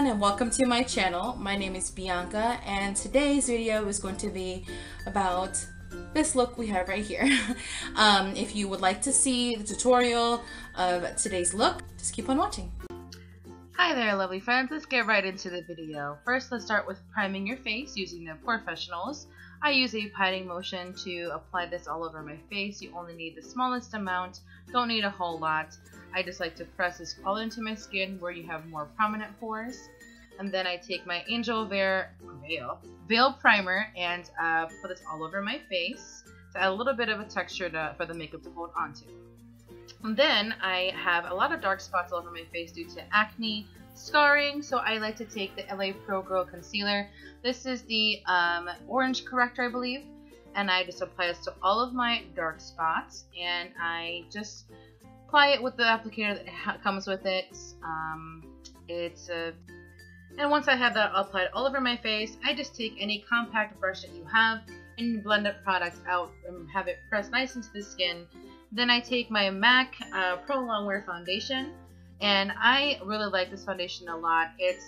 and welcome to my channel. My name is Bianca and today's video is going to be about this look we have right here. If you would like to see the tutorial of today's look, just keep on watching. Hi there lovely friends, let's get right into the video. First, let's start with priming your face using the Professionals. I use a pining motion to apply this all over my face. You only need the smallest amount, don't need a whole lot. I just like to press this all into my skin where you have more prominent pores. And then I take my Angel Veil Primer and put this all over my face to add a little bit of a texture for the makeup to hold onto. And then I have a lot of dark spots all over my face due to acne, scarring, so I like to take the LA Pro Girl Concealer. This is the orange corrector, I believe, and I just apply this to all of my dark spots, and I just apply it with the applicator that comes with it. And once I have that applied all over my face, I just take any compact brush that you have and blend the product out and have it press nice into the skin. Then I take my MAC Pro Longwear Foundation, and I really like this foundation a lot. It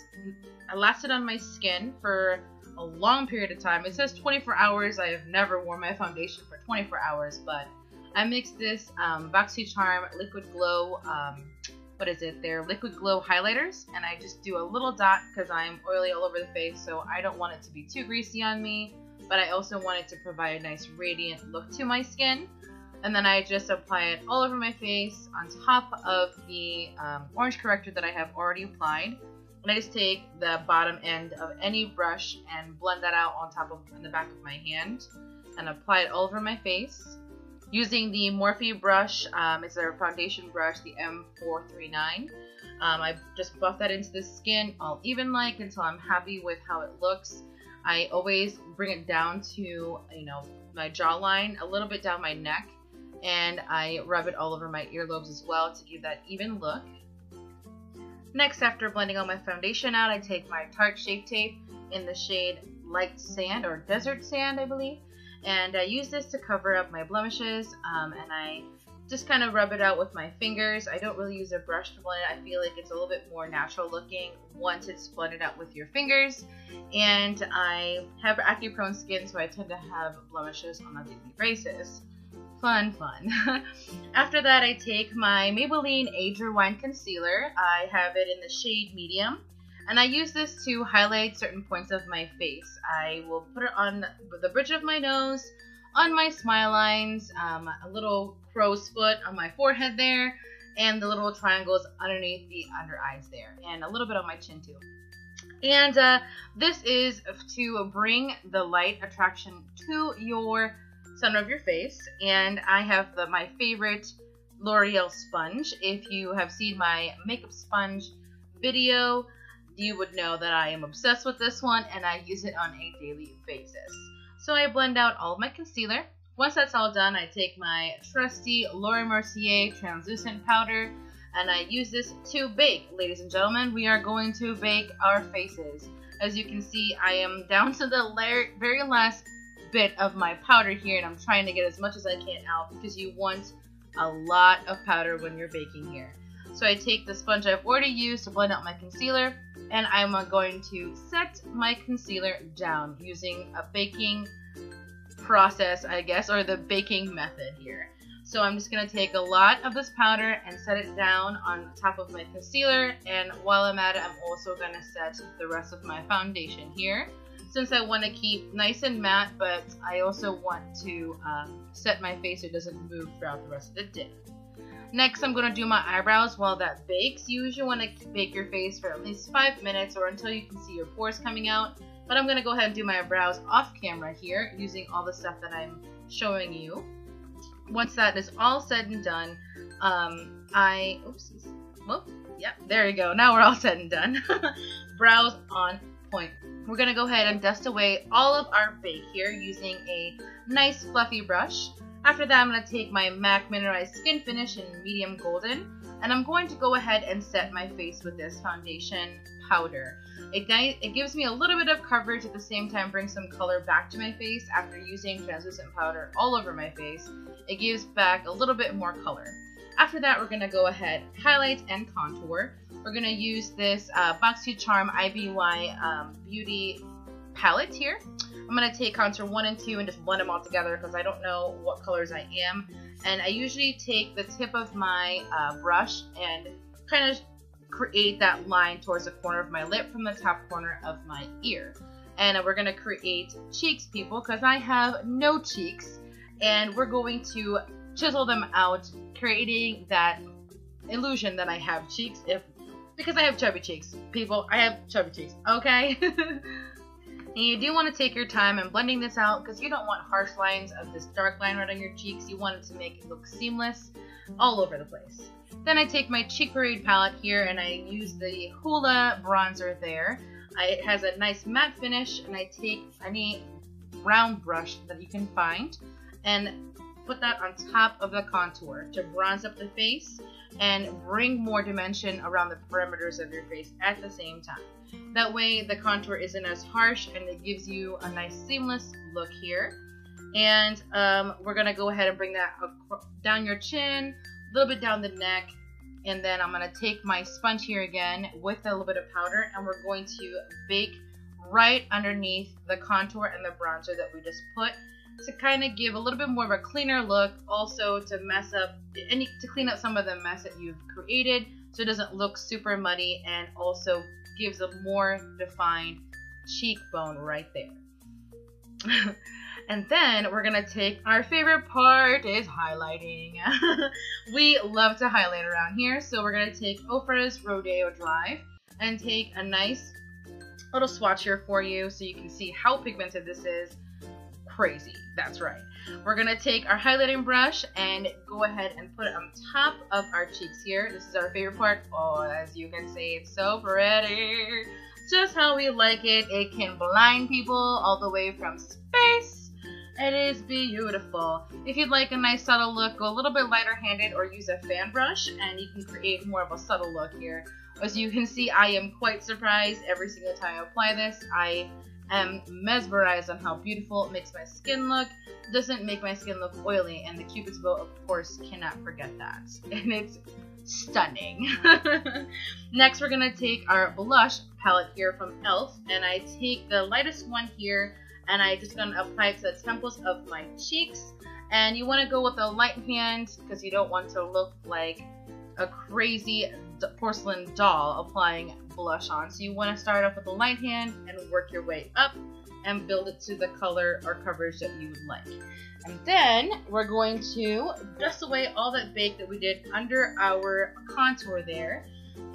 lasted on my skin for a long period of time. It says 24 hours. I have never worn my foundation for 24 hours, but I mixed this BoxyCharm Liquid Glow, Liquid Glow highlighters, and I just do a little dot because I'm oily all over the face, so I don't want it to be too greasy on me, but I also want it to provide a nice radiant look to my skin. And then I just apply it all over my face on top of the orange corrector that I have already applied. And I just take the bottom end of any brush and blend that out on the back of my hand and apply it all over my face. Using the Morphe brush, it's a foundation brush, the M439. I just buff that into the skin all even until I'm happy with how it looks. I always bring it down to, my jawline, a little bit down my neck, and I rub it all over my earlobes as well to give that even look. Next, after blending all my foundation out, I take my Tarte Shape Tape in the shade Light Sand or Desert Sand, I believe, and I use this to cover up my blemishes, and I just kind of rub it out with my fingers. I don't really use a brush to blend it. I feel like it's a little bit more natural looking once it's blended out with your fingers, and I have acne prone skin, so I tend to have blemishes on a daily basis. Fun. After that, I take my Maybelline Age Rewind Concealer. I have it in the shade Medium, and I use this to highlight certain points of my face. I will put it on the bridge of my nose, on my smile lines, a little crow's foot on my forehead there, and the little triangles underneath the under eyes there, and a little bit on my chin too. And this is to bring the light attraction to your center of your face, and I have my favorite L'Oreal sponge. If you have seen my makeup sponge video, you would know that I am obsessed with this one, and I use it on a daily basis. So I blend out all of my concealer. Once that's all done, I take my trusty Laura Mercier translucent powder, and I use this to bake. Ladies and gentlemen, we are going to bake our faces. As you can see, I am down to the very last bit of my powder here, and I'm trying to get as much as I can out because you want a lot of powder when you're baking here. So I take the sponge I've already used to blend out my concealer, and I'm going to set my concealer down using a baking process, I guess, or the baking method here. So I'm just going to take a lot of this powder and set it down on top of my concealer, and while I'm at it, I'm also going to set the rest of my foundation here, since I want to keep nice and matte, but I also want to set my face so it doesn't move throughout the rest of the day. Next, I'm going to do my eyebrows while that bakes. You usually want to bake your face for at least 5 minutes or until you can see your pores coming out, but I'm going to go ahead and do my brows off camera here using all the stuff that I'm showing you. Once that is all said and done, there we go. Now we're all said and done. Brows on point. We're going to go ahead and dust away all of our bake here using a nice fluffy brush. After that, I'm going to take my MAC Mineralized Skin Finish in Medium Golden, and I'm going to go ahead and set my face with this foundation powder. It gives me a little bit of coverage, at the same time brings some color back to my face. After using translucent powder all over my face, it gives back a little bit more color. After that, we're going to go ahead, highlight and contour. we're going to use this Boxy Charm IBY Beauty palette here. I'm going to take contour 1 and 2 and just blend them all together because I don't know what colors I am. And I usually take the tip of my brush and kind of create that line towards the corner of my lip from the top corner of my ear. And we're going to create cheeks, people, because I have no cheeks. And we're going to chisel them out, creating that illusion that I have cheeks, because I have chubby cheeks, people. I have chubby cheeks, okay? And you do want to take your time in blending this out because you don't want harsh lines of this dark line right on your cheeks. You want it to make it look seamless all over the place. Then I take my Cheek Parade palette here and I use the Hoola bronzer there. It has a nice matte finish, and I take any round brush that you can find and put that on top of the contour to bronze up the face and bring more dimension around the perimeters of your face at the same time. That way the contour isn't as harsh and it gives you a nice seamless look here. And we're going to go ahead and bring that down your chin, a little bit down the neck, and then I'm going to take my sponge here again with a little bit of powder, and we're going to bake right underneath the contour and the bronzer that we just put, to kind of give a little bit more of a cleaner look, also to clean up some of the mess that you've created so it doesn't look super muddy, and also gives a more defined cheekbone right there. And then we're gonna take our favorite part, is highlighting. We love to highlight around here, so we're gonna take Ofra's Rodeo Drive and take a nice little swatch here for you so you can see how pigmented this is. Crazy, that's right. We're gonna take our highlighting brush and go ahead and put it on top of our cheeks here. This is our favorite part. Oh, as you can see, it's so pretty. Just how we like it. It can blind people all the way from space. It is beautiful. If you'd like a nice subtle look, go a little bit lighter handed or use a fan brush and you can create more of a subtle look here. As you can see, I am quite surprised every single time I apply this. I am mesmerized on how beautiful it makes my skin look. It doesn't make my skin look oily, and the Cupid's bow, of course, cannot forget that. And it's stunning. Next, we're gonna take our blush palette here from e.l.f. and I take the lightest one here and I just gonna apply it to the temples of my cheeks. And you want to go with a light hand because you don't want to look like a crazy porcelain doll applying blush on. So you want to start off with a light hand and work your way up and build it to the color or coverage that you would like. And then we're going to dust away all that bake that we did under our contour there.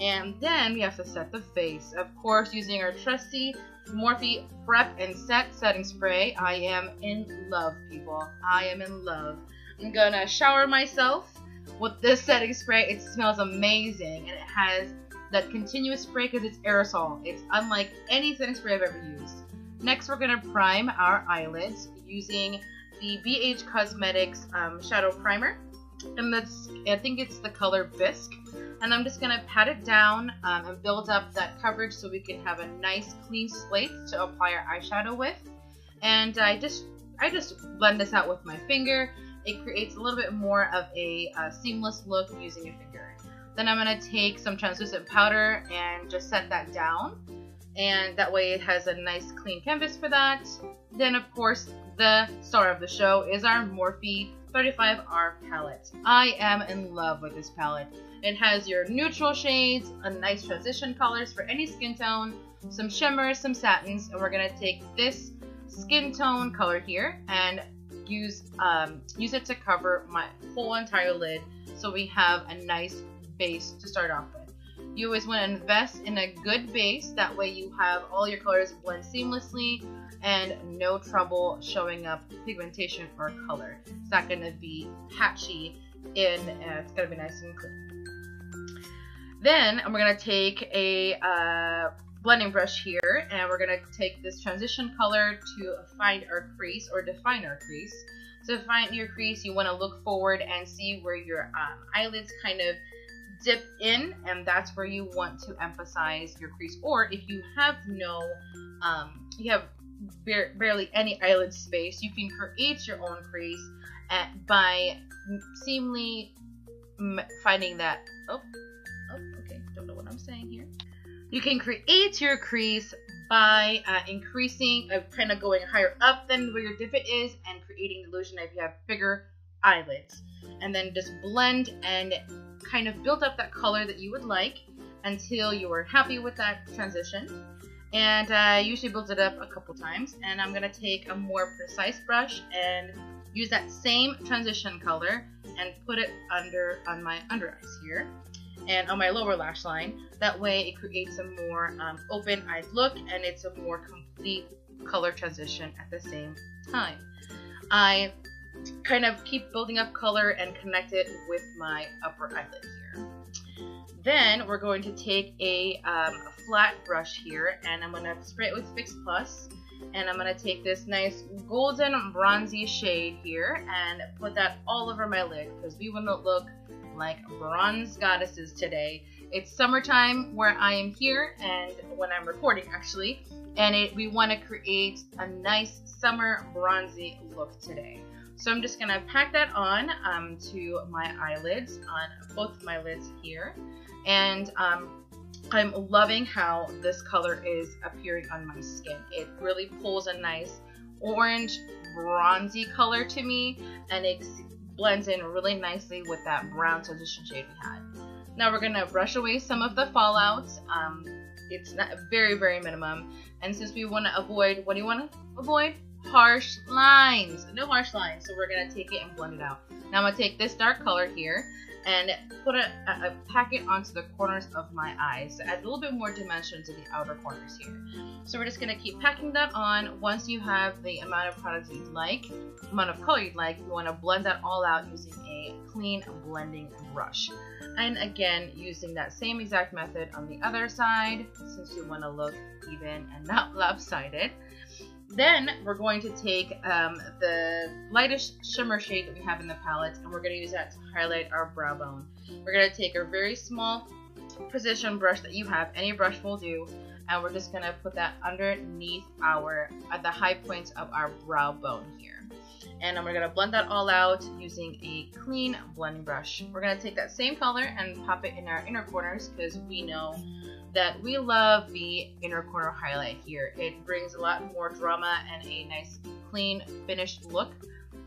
And then we have to set the face. Of course, using our trusty Morphe Prep and Set setting spray. I am in love, people. I am in love. I'm gonna shower myself with this setting spray. It smells amazing, and it has that continuous spray because it's aerosol. It's unlike any setting spray I've ever used. Next, we're gonna prime our eyelids using the BH Cosmetics Shadow Primer, and I think it's the color Bisque. And I'm just gonna pat it down and build up that coverage so we can have a nice clean slate to apply our eyeshadow with. And I just blend this out with my finger. It creates a little bit more of a seamless look using a finger. Then I'm gonna take some translucent powder and just set that down. And that way it has a nice clean canvas for that. Then of course, the star of the show is our Morphe 35R palette. I am in love with this palette. It has your neutral shades, a nice transition colors for any skin tone, some shimmers, some satins, and we're gonna take this skin tone color here and use it to cover my whole entire lid so we have a nice base to start off with. You always want to invest in a good base, that way you have all your colors blend seamlessly and no trouble showing up pigmentation or color. It's not going to be patchy and it's going to be nice and clean. Then we're going to take a blending brush here and we're going to take this transition color to find our crease or define our crease. To find your crease, you want to look forward and see where your eyelids kind of dip in, and that's where you want to emphasize your crease. Or if you have barely any eyelid space, you can create your own crease by seamlessly finding that. Okay, don't know what I'm saying. You can create your crease by increasing, kind of going higher up than where your divot is and creating the illusion if you have bigger eyelids. And then just blend and kind of build up that color that you would like until you are happy with that transition. And I usually build it up a couple times. And I'm going to take a more precise brush and use that same transition color and put it on my under eyes here and on my lower lash line. That way it creates a more open-eyed look, and it's a more complete color transition at the same time. I kind of keep building up color and connect it with my upper eyelid here. Then we're going to take a flat brush here, and I'm going to spray it with Fix Plus, and I'm going to take this nice golden bronzy shade here and put that all over my lid, because we want to look like bronze goddesses today. It's summertime where I am here, and when I'm recording actually, and we want to create a nice summer bronzy look today. So I'm just going to pack that on to my eyelids, on both my lids here. And I'm loving how this color is appearing on my skin. It really pulls a nice orange bronzy color to me, and it blends in really nicely with that brown transition shade we had. Now we're going to brush away some of the fallouts. It's not very, very minimum. And since we want to avoid, what do you want to avoid? Harsh lines. No harsh lines. So we're going to take it and blend it out. Now I'm going to take this dark color here and put pack it onto the corners of my eyes to add a little bit more dimension to the outer corners here. So we're just going to keep packing that on. Once you have the amount of product you'd like, amount of color you'd like, you want to blend that all out using a clean blending brush. And again, using that same exact method on the other side, since you want to look even and not lopsided. Then we're going to take the lightest shimmer shade that we have in the palette, and we're going to use that to highlight our brow bone. We're going to take a very small precision brush that you have, any brush will do, and we're just going to put that underneath at the high points of our brow bone here. And we're going to blend that all out using a clean blending brush. We're going to take that same color and pop it in our inner corners, because we know that we love the inner corner highlight here. It brings a lot more drama and a nice clean finished look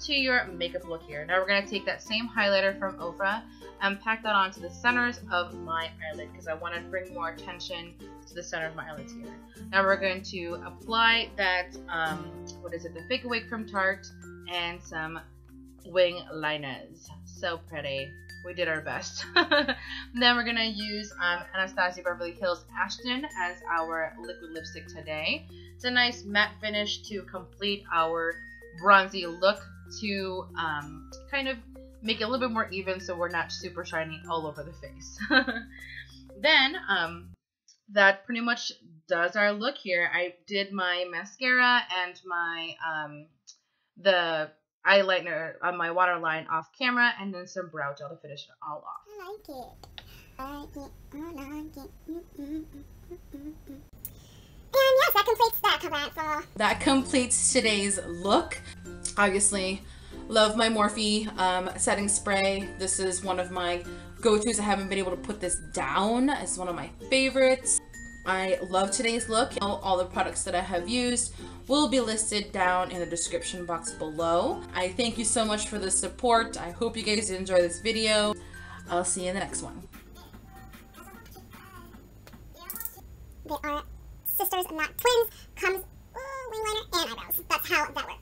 to your makeup look here. Now we're going to take that same highlighter from Ofra and pack that onto the centers of my eyelid, because I want to bring more attention to the center of my eyelids here. Now we're going to apply that, the Fake Awake from Tarte and some wing liners. So pretty. We did our best. Then we're going to use Anastasia Beverly Hills Ashton as our liquid lipstick today. It's a nice matte finish to complete our bronzy look, to kind of make it a little bit more even so we're not super shiny all over the face. Then that pretty much does our look here. I did my mascara and my the eyeliner on my waterline off camera, and then some brow gel to finish it all off. I like it. I like it. And yes, that completes that cover. That completes today's look. Obviously, love my Morphe setting spray. This is one of my go-tos. I haven't been able to put this down. It's one of my favorites. I love today's look. All the products that I have used will be listed down in the description box below. I thank you so much for the support. I hope you guys enjoy this video. I'll see you in the next one. They are sisters, not twins. Comes wing liner and eyebrows. That's how that works.